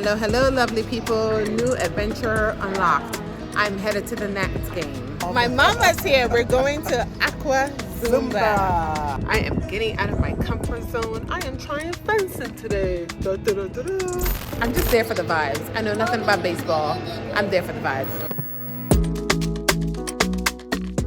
Hello, lovely people. New adventure unlocked. I'm headed to the next game. My mama's here. We're going to Aqua Zumba. I am getting out of my comfort zone. I am trying fencing today. I'm just there for the vibes. I know nothing about baseball. I'm there for the vibes.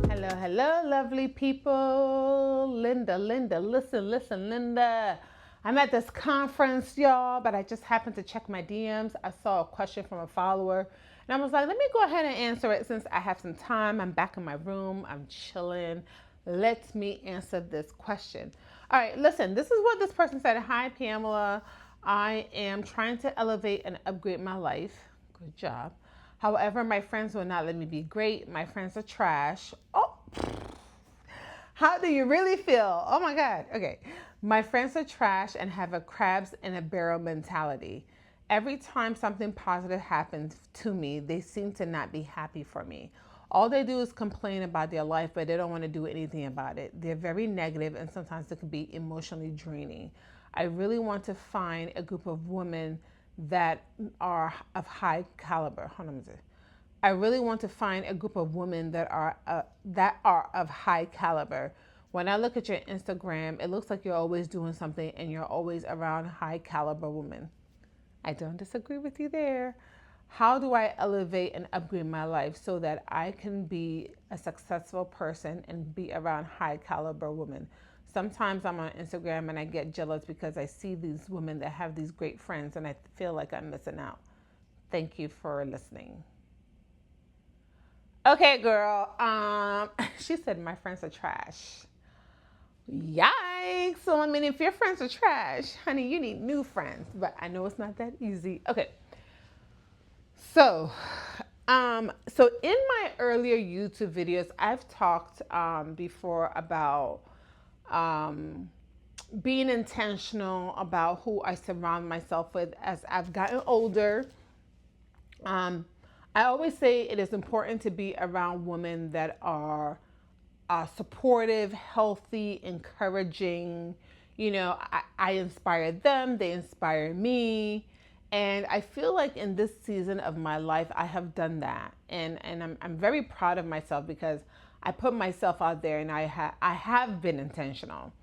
Hello, lovely people. Linda, listen, Linda. I'm at this conference, y'all, but I just happened to check my DMs. I saw a question from a follower, and I was like, let me go ahead and answer it since I have some time. I'm back in my room. I'm chilling. Let me answer this question. All right, listen, this is what this person said. Hi, Pamela. I am trying to elevate and upgrade my life. Good job. However, my friends will not let me be great. My friends are trash. Oh, how do you really feel? Oh my God. Okay. My friends are trash and have a crabs in a barrel mentality. Every time something positive happens to me, they seem to not be happy for me. All they do is complain about their life, but they don't want to do anything about it. They're very negative, and sometimes it can be emotionally draining. I really want to find a group of women that are of high caliber. Hold on a minute. I really want to find a group of women that are of high caliber. When I look at your Instagram, it looks like you're always doing something and you're always around high caliber women. I don't disagree with you there. How do I elevate and upgrade my life so that I can be a successful person and be around high caliber women? Sometimes I'm on Instagram and I get jealous because I see these women that have these great friends and I feel like I'm missing out. Thank you for listening. Okay, girl. She said my friends are trash. Yikes. So, I mean, if your friends are trash, honey, you need new friends. But I know it's not that easy. Okay. So in my earlier YouTube videos, I've talked before about being intentional about who I surround myself with as I've gotten older. I always say it is important to be around women that are supportive, healthy, encouraging. You know, I inspire them, they inspire me. And I feel like in this season of my life, I have done that. And I'm very proud of myself because I put myself out there and I have been intentional.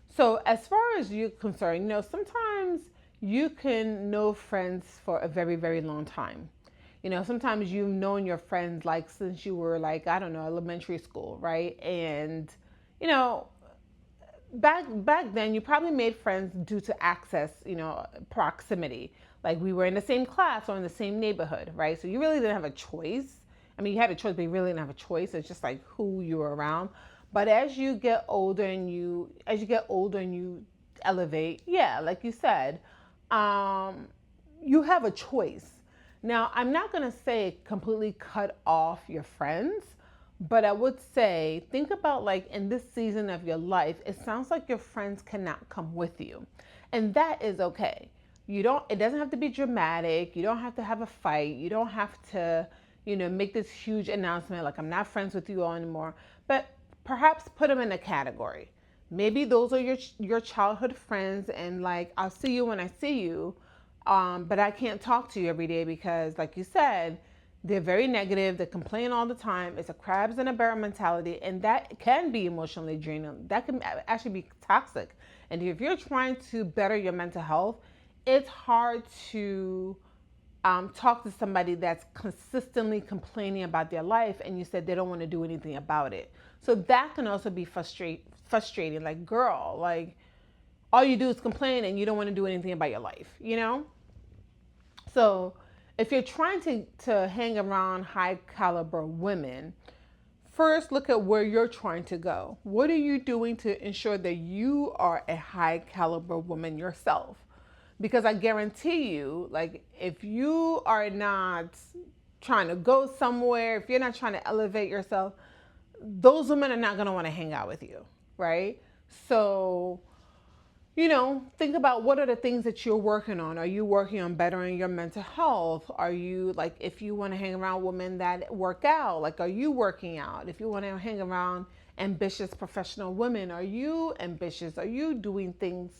So as far as you're concerned, you know, sometimes you can know friends for a very, very long time. You know, sometimes you've known your friends like since you were like, I don't know, elementary school, right? And, you know, back then you probably made friends due to access, you know, proximity. Like we were in the same class or in the same neighborhood, right? So you really didn't have a choice. I mean, you had a choice, but you really didn't have a choice. It's just like who you were around. But as you get older and you elevate, yeah, like you said, you have a choice. Now, I'm not going to say completely cut off your friends, but I would say think about like in this season of your life, it sounds like your friends cannot come with you. And that is okay. It doesn't have to be dramatic. You don't have to have a fight. You don't have to, you know, make this huge announcement like I'm not friends with you all anymore. But perhaps put them in a category. Maybe those are your childhood friends and like I'll see you when I see you. But I can't talk to you every day because, like you said, they're very negative. They complain all the time. It's a crabs in a barrel mentality, and that can be emotionally draining. That can actually be toxic. And if you're trying to better your mental health, it's hard to talk to somebody that's consistently complaining about their life, and you said they don't want to do anything about it. So that can also be frustrating. Like, girl, like all you do is complain and you don't want to do anything about your life, you know? So if you're trying to hang around high caliber women, first look at where you're trying to go. What are you doing to ensure that you are a high caliber woman yourself? Because I guarantee you, like if you are not trying to go somewhere, if you're not trying to elevate yourself, those women are not going to want to hang out with you, right? So, you know, think about what are the things that you're working on. Are you working on bettering your mental health? Are you like, if you want to hang around women that work out, like, are you working out? If you want to hang around ambitious professional women? Are you ambitious? Are you doing things,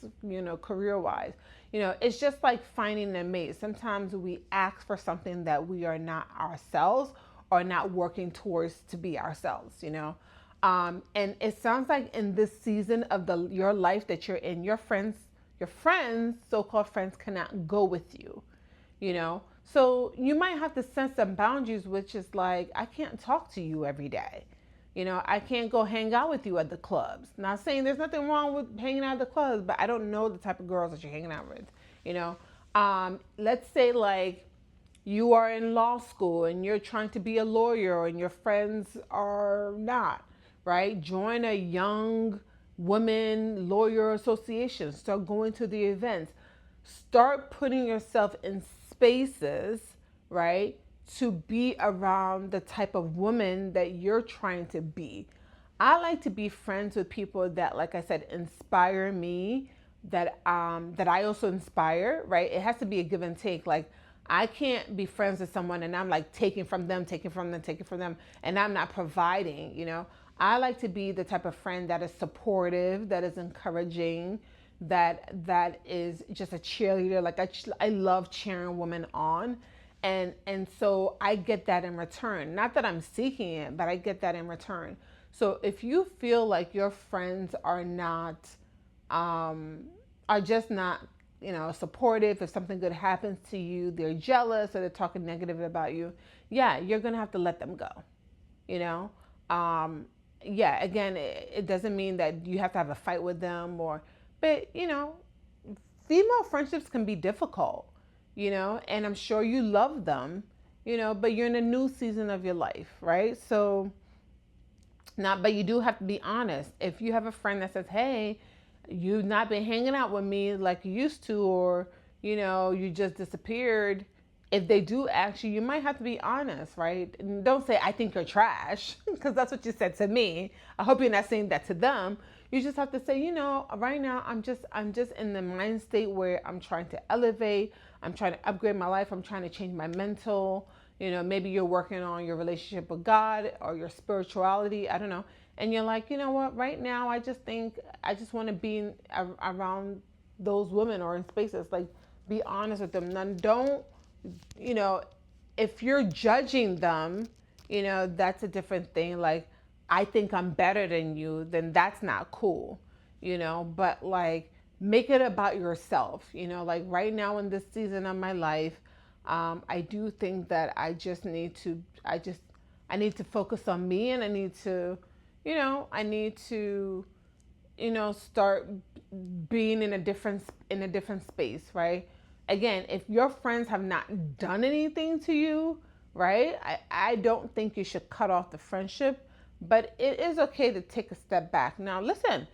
career wise? It's just like finding a mate. Sometimes we ask for something that we are not ourselves or not working towards to be ourselves. And it sounds like in this season of your life that you're in, your friends, so-called friends, cannot go with you. So you might have to set some boundaries, which is like, I can't talk to you every day. I can't go hang out with you at the clubs. Not saying there's nothing wrong with hanging out at the clubs, but I don't know the type of girls that you're hanging out with. Let's say like you are in law school and you're trying to be a lawyer and your friends are not, right? Join a young women lawyer association. Start going to the events. Start putting yourself in spaces, right, to be around the type of woman that you're trying to be. I like to be friends with people that, like I said, inspire me, that I also inspire, right? It has to be a give and take. Like, I can't be friends with someone and I'm like taking from them, and I'm not providing. I like to be the type of friend that is supportive, that is encouraging, that is just a cheerleader. Like, I love cheering women on. And so I get that in return. Not that I'm seeking it, but I get that in return. So if you feel like your friends are just not, supportive, if something good happens to you, they're jealous or they're talking negative about you, yeah, you're going to have to let them go. Yeah, again, it doesn't mean that you have to have a fight with them but female friendships can be difficult, and I'm sure you love them, but you're in a new season of your life, right? So, but you do have to be honest. If you have a friend that says, hey, you've not been hanging out with me like you used to, or, you just disappeared. If they do ask you, you might have to be honest, right? And don't say, I think you're trash, because that's what you said to me. I hope you're not saying that to them. You just have to say, right now I'm just in the mind state where I'm trying to elevate. I'm trying to upgrade my life. I'm trying to change my mental. Maybe you're working on your relationship with God or your spirituality. I don't know. And you're like, what? Right now, I just think I just want to be around those women or in spaces. Like, be honest with them. Then don't, if you're judging them, that's a different thing. Like, I think I'm better than you, then that's not cool, but like, make it about yourself, like right now in this season of my life, I do think that I need to focus on me, and I need to start being in a different space, right? Again, if your friends have not done anything to you, right, I don't think you should cut off the friendship, but it is okay to take a step back. Now, listen,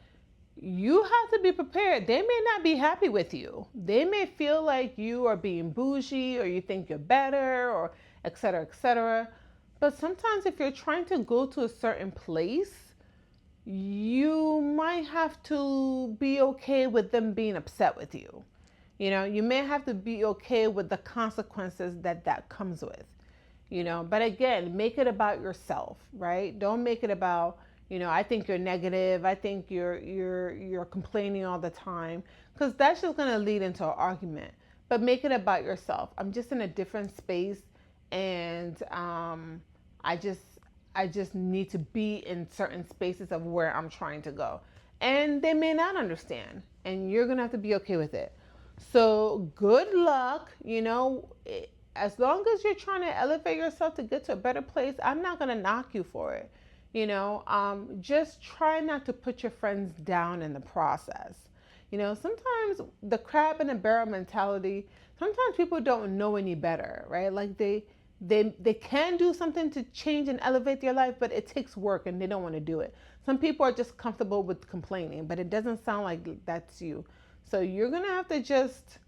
you have to be prepared. They may not be happy with you. They may feel like you are being bougie, or you think you're better, or et cetera, et cetera. But sometimes if you're trying to go to a certain place, you might have to be okay with them being upset with you. You may have to be okay with the consequences that comes with. But again, make it about yourself, right? Don't make it about, I think you're negative. I think you're complaining all the time, because that's just going to lead into an argument. But make it about yourself. I'm just in a different space, and I just need to be in certain spaces of where I'm trying to go. And they may not understand, and you're going to have to be okay with it. So good luck, as long as you're trying to elevate yourself to get to a better place, I'm not going to knock you for it. Just try not to put your friends down in the process. Sometimes the crab in the barrel mentality, sometimes people don't know any better, right? Like they can do something to change and elevate their life, but it takes work and they don't want to do it. Some people are just comfortable with complaining, but it doesn't sound like that's you. So you're going to have to just,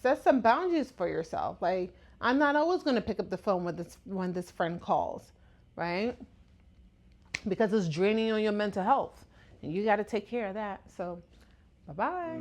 set some boundaries for yourself. Like, I'm not always going to pick up the phone when this friend calls, right? Because it's draining on your mental health, and you got to take care of that. So, bye-bye.